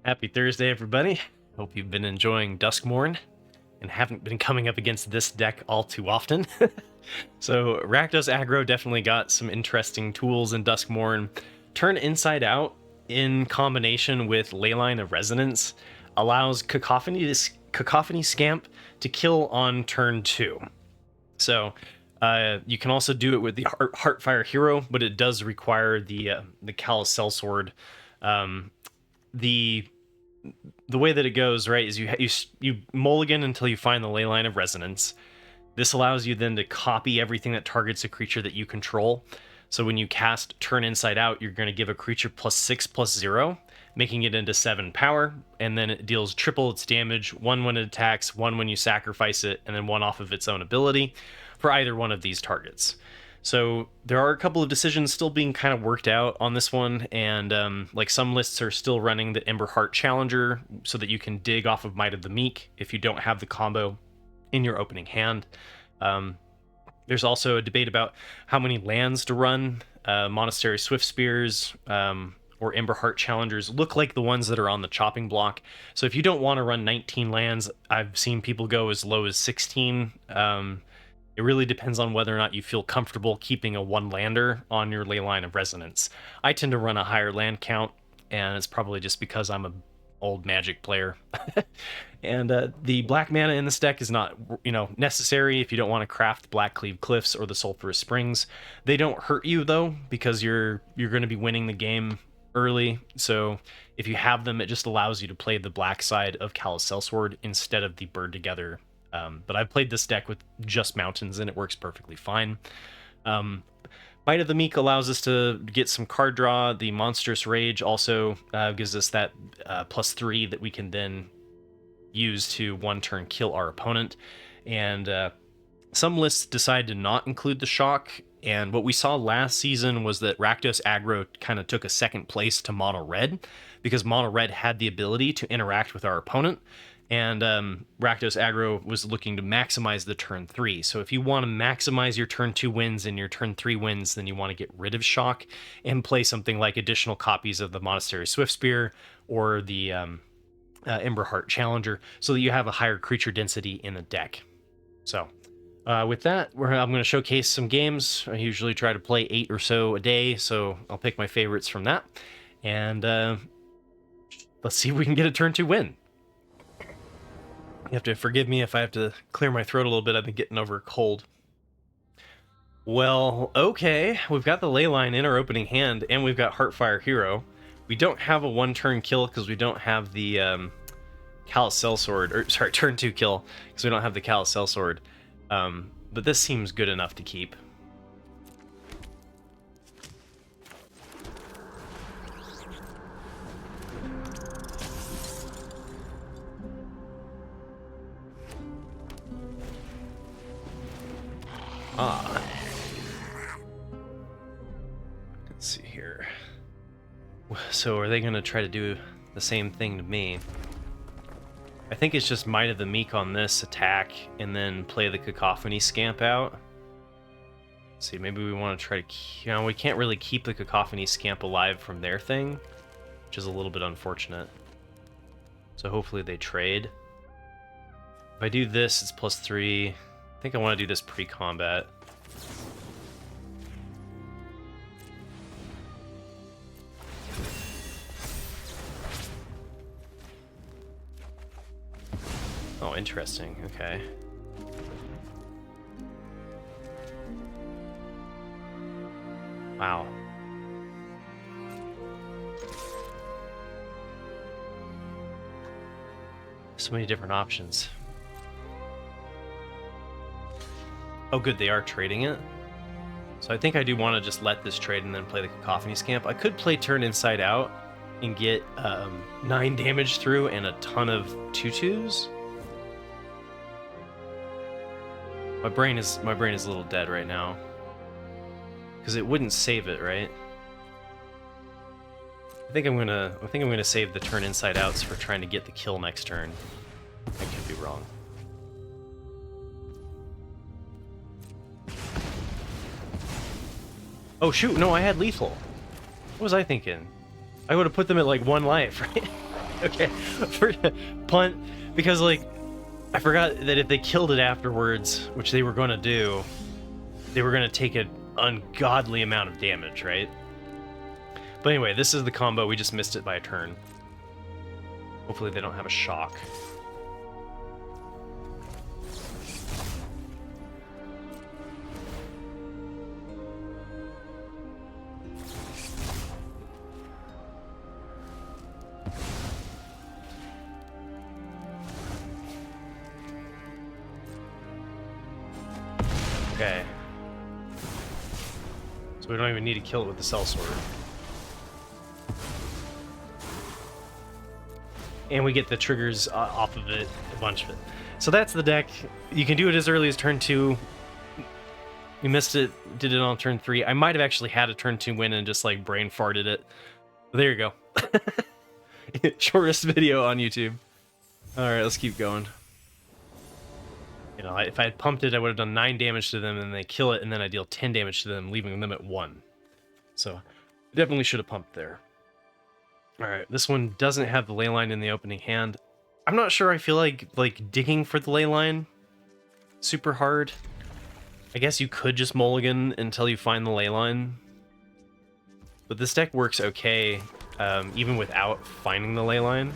Happy Thursday, everybody. Hope you've been enjoying Duskmourn and haven't been coming up against this deck all too often. So Rakdos Aggro definitely got some interesting tools in Duskmourn. Turn Inside Out in combination with Leyline of Resonance allows Cacophony Scamp to kill on turn 2. So you can also do it with the Heartfire Hero, but it does require the Callous Sellsword. The way that it goes, right, is you mulligan until you find the Leyline of Resonance. This allows you then to copy everything that targets a creature that you control. So when you cast Turn Inside Out, you're going to give a creature +6/+0, making it into 7 power, and then it deals triple its damage, 1 when it attacks, 1 when you sacrifice it, and then 1 off of its own ability for either one of these targets. So there are a couple of decisions still being kind of worked out on this one, and like some lists are still running the Emberheart Challenger so that you can dig off of Might of the Meek if you don't have the combo in your opening hand. There's also a debate about how many lands to run. Monastery Swiftspears or Emberheart Challengers look like the ones that are on the chopping block. So if you don't want to run 19 lands, I've seen people go as low as 16. It really depends on whether or not you feel comfortable keeping a 1-lander on your Leyline of Resonance. I tend to run a higher land count, and it's probably just because I'm an old Magic player. And the black mana in this deck is not, necessary if you don't want to craft Blackcleave Cliffs or the Sulphurous Springs. They don't hurt you though, because you're going to be winning the game early. So if you have them, it just allows you to play the black side of Callous Sellsword instead of the Bird Together. But I've played this deck with just mountains and it works perfectly fine. Might of the Meek allows us to get some card draw. The Monstrous Rage also gives us that +3 that we can then use to 1-turn kill our opponent. And some lists decide to not include the shock. And what we saw last season was that Rakdos Aggro kind of took a second place to Mono Red because Mono Red had the ability to interact with our opponent. And Rakdos Aggro was looking to maximize the turn 3. So if you want to maximize your turn 2 wins and your turn 3 wins, then you want to get rid of shock and play something like additional copies of the Monastery Swiftspear or the Emberheart Challenger so that you have a higher creature density in the deck. So with that, I'm going to showcase some games. I usually try to play 8 or so a day, so I'll pick my favorites from that. And let's see if we can get a turn 2 win. You have to forgive me if I have to clear my throat a little bit. I've been getting over a cold. Well, okay. We've got the Leyline in our opening hand, and we've got Heartfire Hero. We don't have a 1-turn kill because we don't have the Callous Sellsword. Or, sorry, turn 2 kill because we don't have the Callous Sellsword. But this seems good enough to keep. Let's see here. So are they going to try to do the same thing to me? I think it's just Might of the Meek on this attack and then play the Cacophony Scamp out. Let's see, maybe we want to try to... we can't really keep the Cacophony Scamp alive from their thing, which is a little bit unfortunate. So hopefully they trade. If I do this, it's +3. I think I want to do this pre-combat. Oh, interesting. Okay. Wow. So many different options. Oh, good, they are trading it. So I think I do want to just let this trade and then play the Cacophony Scamp. I could play Turn Inside Out and get 9 damage through and a ton of 2/2s. My brain is a little dead right now because it wouldn't save it, right? I think I'm gonna save the Turn Inside Outs for trying to get the kill next turn. I could be wrong. Oh shoot, no, I had lethal. What was I thinking? I would have put them at like 1 life, right? Okay, for punt, because like I forgot that if they killed it afterwards, which they were going to do, they were going to take an ungodly amount of damage, right? But anyway, this is the combo. We just missed it by a turn. Hopefully they don't have a shock. Okay. So we don't even need to kill it with the sellsword. And we get the triggers off of it, a bunch of it. So that's the deck. You can do it as early as turn 2. We missed it, did it on turn 3. I might have actually had a turn 2 win and just like brain farted it. But there you go. Shortest video on YouTube. Alright, let's keep going. You know, if I had pumped it, I would have done 9 damage to them, and they kill it, and then I deal 10 damage to them, leaving them at 1. So, I definitely should have pumped there. Alright, this one doesn't have the ley line in the opening hand. I'm not sure I feel like digging for the ley line super hard. I guess you could just mulligan until you find the ley line. But this deck works okay, even without finding the ley line.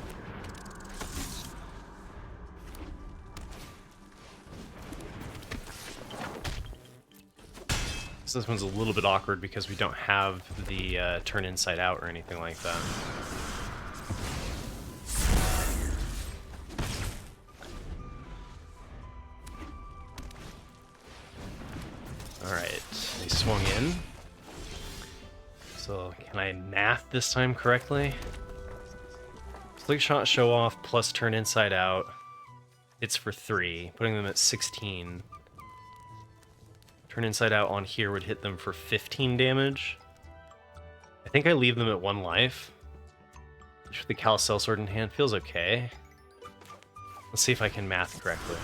So this one's a little bit awkward because we don't have the turn inside out or anything like that. Alright, they swung in. So can I math this time correctly? Slick shot show off plus turn inside out. It's for 3, putting them at 16. Turn inside out on here would hit them for 15 damage. I think I leave them at 1 life. Which with the Callous Sellsword in hand feels okay. Let's see if I can math correctly.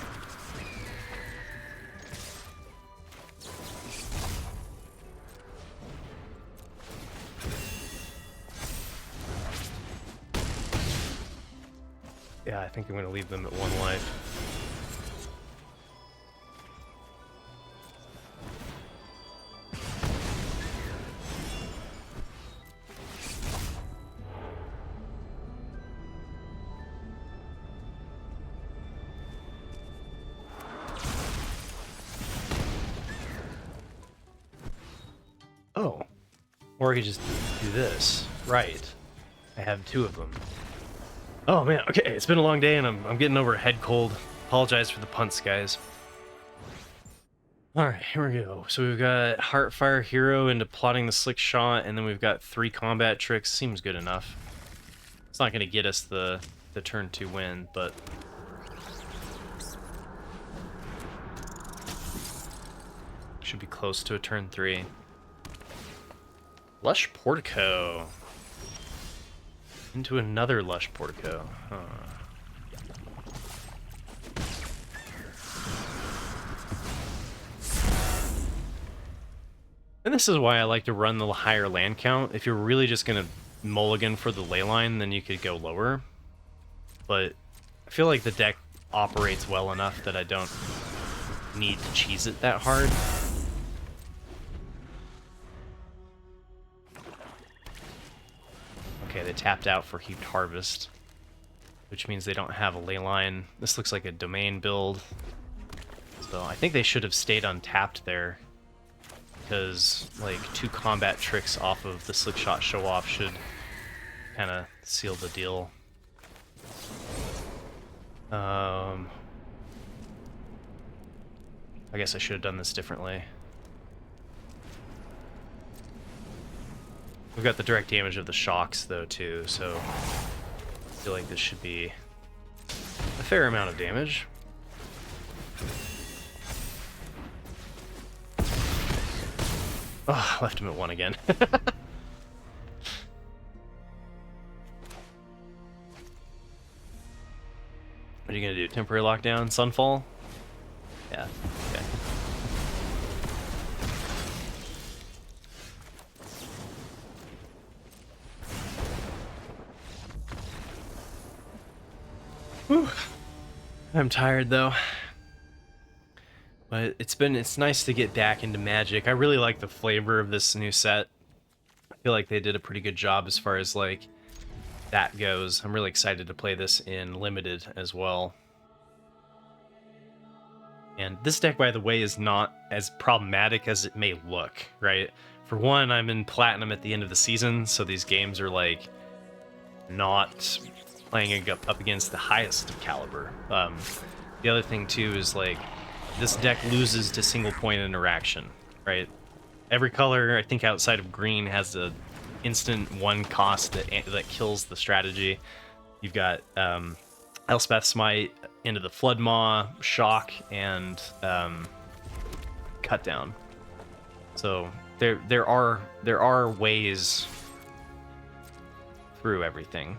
Yeah, I think I'm going to leave them at 1 life. Oh. Or I could just do this. Right. I have 2 of them. Oh man, okay, it's been a long day and I'm getting over a head cold. Apologize for the punts, guys. Alright, here we go. So we've got Heartfire Hero into plotting the slick shot, and then we've got 3 combat tricks. Seems good enough. It's not going to get us the turn 2 win, but... should be close to a turn 3. Lush Portico. Into another Lush Portico. Huh. And this is why I like to run the higher land count. If you're really just going to mulligan for the ley line, then you could go lower. But I feel like the deck operates well enough that I don't need to cheese it that hard. Okay, they tapped out for Heaped Harvest, which means they don't have a ley line. This looks like a domain build. So I think they should have stayed untapped there, because like 2 combat tricks off of the slick shot show off should kind of seal the deal. I guess I should have done this differently. We've got the direct damage of the shocks, though, too, so I feel like this should be a fair amount of damage. Oh, left him at 1 again. What are you going to do? Temporary lockdown? Sunfall? Yeah, okay. Whew. I'm tired though. But it's nice to get back into Magic. I really like the flavor of this new set. I feel like they did a pretty good job as far as like that goes. I'm really excited to play this in Limited as well. And this deck, by the way, is not as problematic as it may look, right? For one, I'm in Platinum at the end of the season, so these games are like not playing up against the highest of caliber. The other thing too is like this deck loses to single point interaction, right? Every color, I think outside of green, has a instant one cost that kills the strategy. You've got Elspeth Smite, into the Flood Maw, Shock, and Cut Down. So there are ways through everything.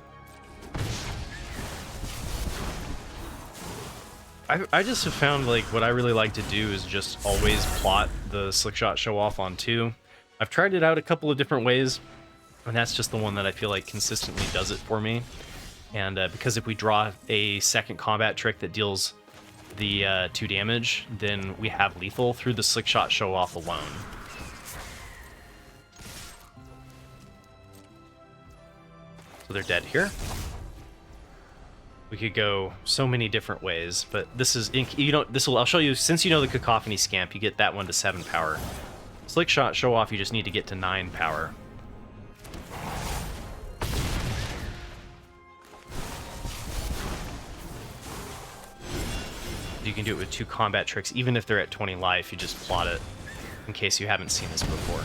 I just have found like what I really like to do is just always plot the Slickshot Show Off on 2. I've tried it out a couple of different ways, and that's just the one that I feel like consistently does it for me. And because if we draw a second combat trick that deals the 2 damage, then we have lethal through the Slickshot Show Off alone. So they're dead here. We could go so many different ways, but this is I'll show you. Since you know the Cacophony Scamp, you get that one to 7 power. Slickshot Show Off, you just need to get to 9 power. You can do it with 2 combat tricks, even if they're at 20 life. You just plot it, in case you haven't seen this before.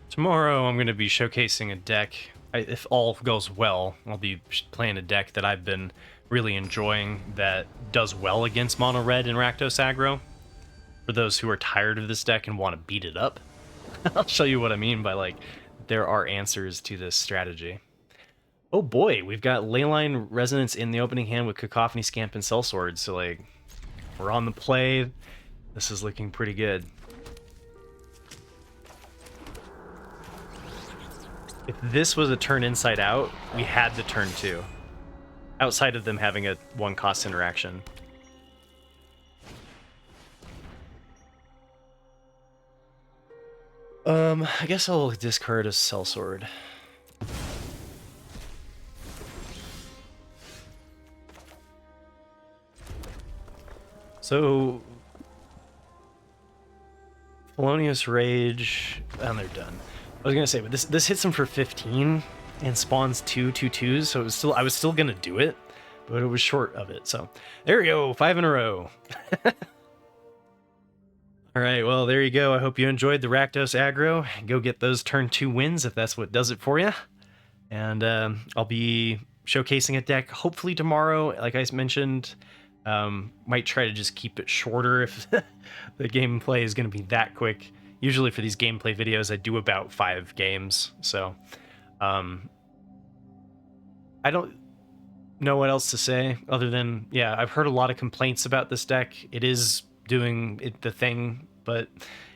Tomorrow, I'm going to be showcasing a deck. If all goes well, I'll be playing a deck that I've been really enjoying that does well against mono red and Rakdos aggro. For those who are tired of this deck and want to beat it up, I'll show you what I mean by like there are answers to this strategy. Oh boy, we've got Leyline Resonance in the opening hand with Cacophony Scamp and Sellsword, so like we're on the play. This is looking pretty good. If this was a turn inside out, we had the turn 2. Outside of them having a 1 cost interaction. I guess I'll discard a Sellsword. So Felonious Rage, and they're done. I was gonna say, but this hits him for 15 and spawns 2 2/2s, so I was still gonna do it, but it was short of it. So there we go, 5 in a row. All right, well there you go. I hope you enjoyed the Rakdos aggro. Go get those turn 2 wins if that's what does it for you. And I'll be showcasing a deck hopefully tomorrow, like I mentioned. Might try to just keep it shorter if the gameplay is going to be that quick. Usually for these gameplay videos, I do about 5 games, so I don't know what else to say other than, yeah, I've heard a lot of complaints about this deck. It is doing the thing, but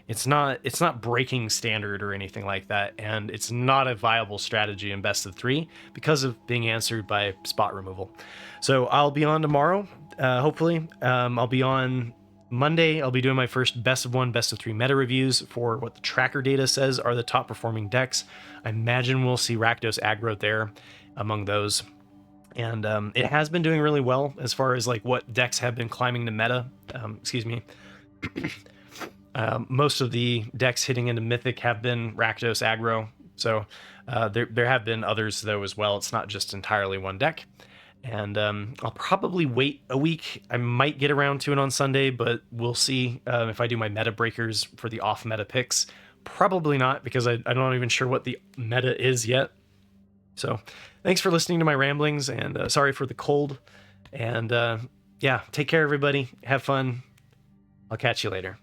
it's not breaking standard or anything like that, and it's not a viable strategy in best of 3 because of being answered by spot removal. So I'll be on tomorrow, hopefully. I'll be on Monday. I'll be doing my first best of 1, best of 3 meta reviews for what the tracker data says are the top performing decks. I imagine we'll see Rakdos aggro there among those. And it has been doing really well as far as like what decks have been climbing the meta. Excuse me. Most of the decks hitting into Mythic have been Rakdos aggro. So there have been others though as well. It's not just entirely one deck. And I'll probably wait a week. I might get around to it on Sunday, but we'll see if I do my meta breakers for the off meta picks. Probably not, because I'm not even sure what the meta is yet. So thanks for listening to my ramblings, and sorry for the cold. And yeah, take care, everybody. Have fun. I'll catch you later.